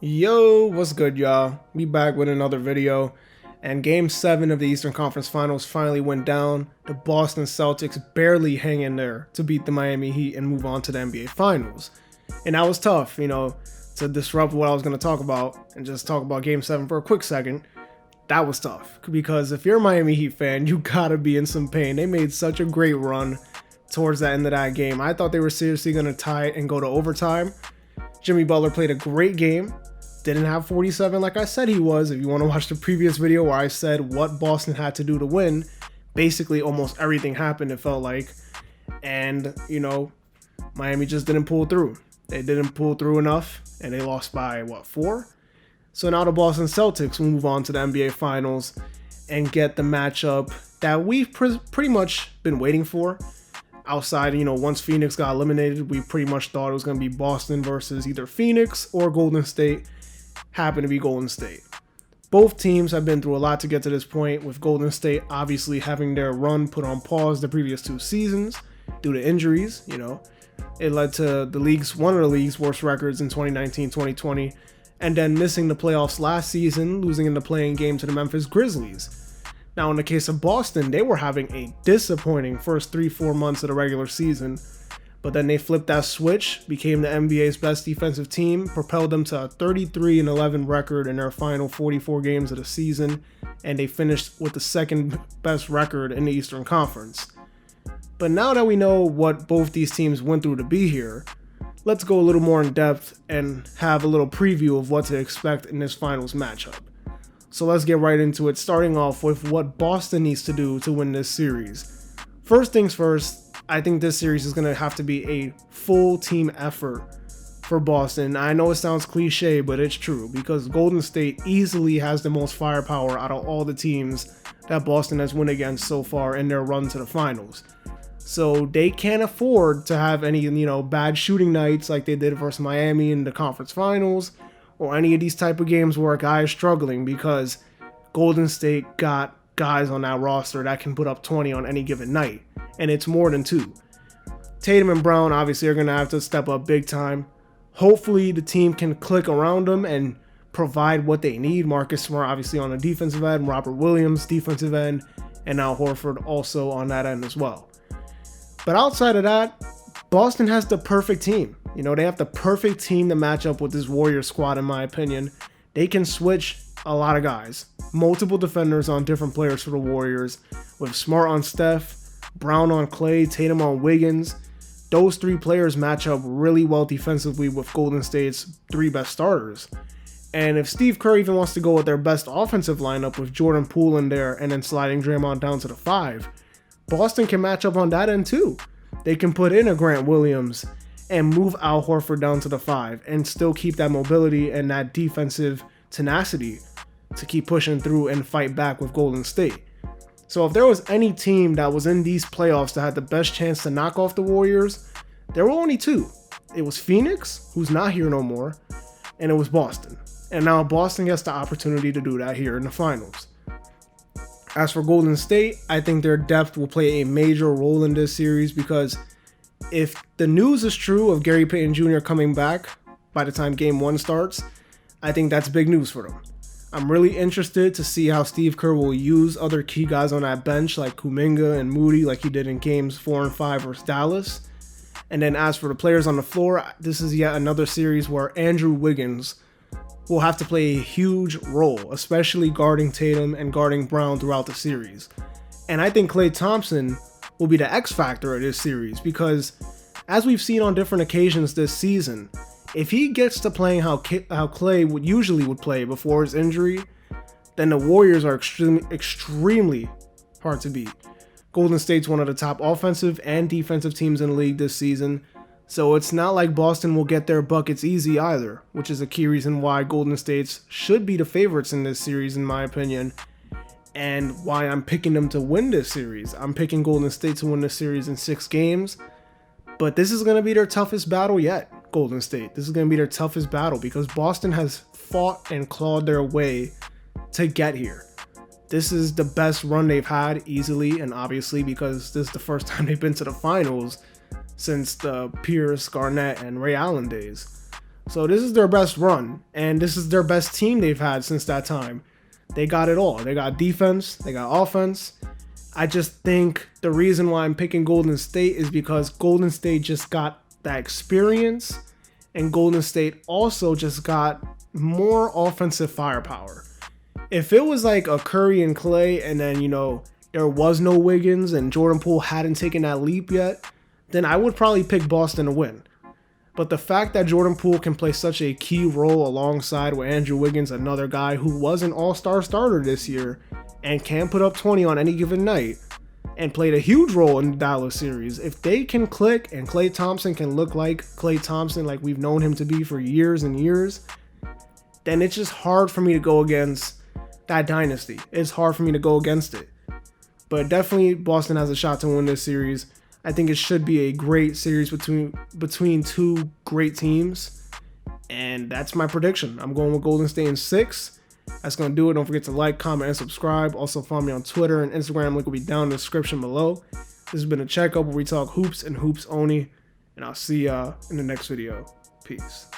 Yo, what's good, y'all? We back with another video, and Game 7 of the Eastern Conference Finals finally went down. The Boston Celtics barely hang in there to beat the Miami Heat and move on to the NBA Finals. And that was tough, to disrupt what I was going to talk about and just talk about Game 7 for a quick second. That was tough, because if you're a Miami Heat fan, you gotta be in some pain. They made such a great run towards the end of that game. I thought they were seriously going to tie it and go to overtime. Jimmy Butler played a great game. Didn't have 47 like I said he was. If you want to watch the previous video where I said what Boston had to do to win, basically almost everything happened, it felt like. And, Miami just didn't pull through. They didn't pull through enough, and they lost by, 4? So now the Boston Celtics will move on to the NBA Finals and get the matchup that we've pretty much been waiting for. Outside, once Phoenix got eliminated, we pretty much thought it was going to be Boston versus either Phoenix or Golden State. Happened to be Golden State. Both teams have been through a lot to get to this point, with Golden State obviously having their run put on pause the previous 2 seasons due to injuries. It led to one of the league's worst records in 2019-2020, and then missing the playoffs last season, losing in the play-in game to the Memphis Grizzlies. Now, in the case of Boston, they were having a disappointing first 3-4 months of the regular season, but then they flipped that switch, became the NBA's best defensive team, propelled them to a 33-11 record in their final 44 games of the season, and they finished with the second best record in the Eastern Conference. But now that we know what both these teams went through to be here, let's go a little more in depth and have a little preview of what to expect in this finals matchup. So let's get right into it, starting off with what Boston needs to do to win this series. First things first, I think this series is going to have to be a full team effort for Boston. I know it sounds cliche, but it's true, because Golden State easily has the most firepower out of all the teams that Boston has won against so far in their run to the finals. So they can't afford to have any, bad shooting nights like they did versus Miami in the conference finals, or any of these type of games where a guy is struggling, because Golden State got guys on that roster that can put up 20 on any given night, and it's more than 2. Tatum and Brown obviously are going to have to step up big time. Hopefully the team can click around them and provide what they need. Marcus Smart obviously on the defensive end, Robert Williams defensive end, and now Horford also on that end as well. But outside of that, Boston has the perfect team. They have the perfect team to match up with this Warriors squad, in my opinion. They can switch a lot of guys. Multiple defenders on different players for the Warriors, with Smart on Steph, Brown on Clay, Tatum on Wiggins. Those 3 players match up really well defensively with Golden State's 3 best starters. And if Steve Kerr even wants to go with their best offensive lineup with Jordan Poole in there and then sliding Draymond down to the 5, Boston can match up on that end too. They can put in a Grant Williams and move Al Horford down to the 5 and still keep that mobility and that defensive tenacity to keep pushing through and fight back with Golden State. So if there was any team that was in these playoffs that had the best chance to knock off the Warriors, there were only 2. It was Phoenix, who's not here no more, and it was Boston. And now Boston gets the opportunity to do that here in the finals. As for Golden State, I think their depth will play a major role in this series, because if the news is true of Gary Payton Jr. coming back by the time Game 1 starts, I think that's big news for them. I'm really interested to see how Steve Kerr will use other key guys on that bench like Kuminga and Moody, like he did in Games 4 and 5 versus Dallas. And then as for the players on the floor, this is yet another series where Andrew Wiggins will have to play a huge role, especially guarding Tatum and guarding Brown throughout the series. And I think Klay Thompson will be the X factor of this series, because as we've seen on different occasions this season, if he gets to playing how Klay would play before his injury, then the Warriors are extremely hard to beat. Golden State's one of the top offensive and defensive teams in the league this season, so it's not like Boston will get their buckets easy either, which is a key reason why Golden State's should be the favorites in this series, in my opinion, and why I'm picking them to win this series. I'm picking Golden State to win this series in 6 games, but this is going to be their toughest battle yet. Golden State. This is going to be their toughest battle, because Boston has fought and clawed their way to get here. This is the best run they've had easily, and obviously because this is the first time they've been to the finals since the Pierce, Garnett, and Ray Allen days. So this is their best run, and this is their best team they've had since that time. They got it all. They got defense, they got offense. I just think the reason why I'm picking Golden State is because Golden State just got that experience, and Golden State also just got more offensive firepower. If it was like a Curry and Clay, and then, there was no Wiggins and Jordan Poole hadn't taken that leap yet, then I would probably pick Boston to win. But the fact that Jordan Poole can play such a key role alongside with Andrew Wiggins, another guy who was an all-star starter this year and can put up 20 on any given night and played a huge role in the Dallas series. If they can click and Klay Thompson can look like Klay Thompson like we've known him to be for years and years, then it's just hard for me to go against that dynasty. It's hard for me to go against it. But definitely Boston has a shot to win this series. I think it should be a great series between two great teams. And that's my prediction. I'm going with Golden State in 6. That's going to do it. Don't forget to like, comment, and subscribe. Also follow me on Twitter and Instagram. Link will be down in the description below. This has been a checkup where we talk hoops and hoops only. And I'll see ya in the next video. Peace.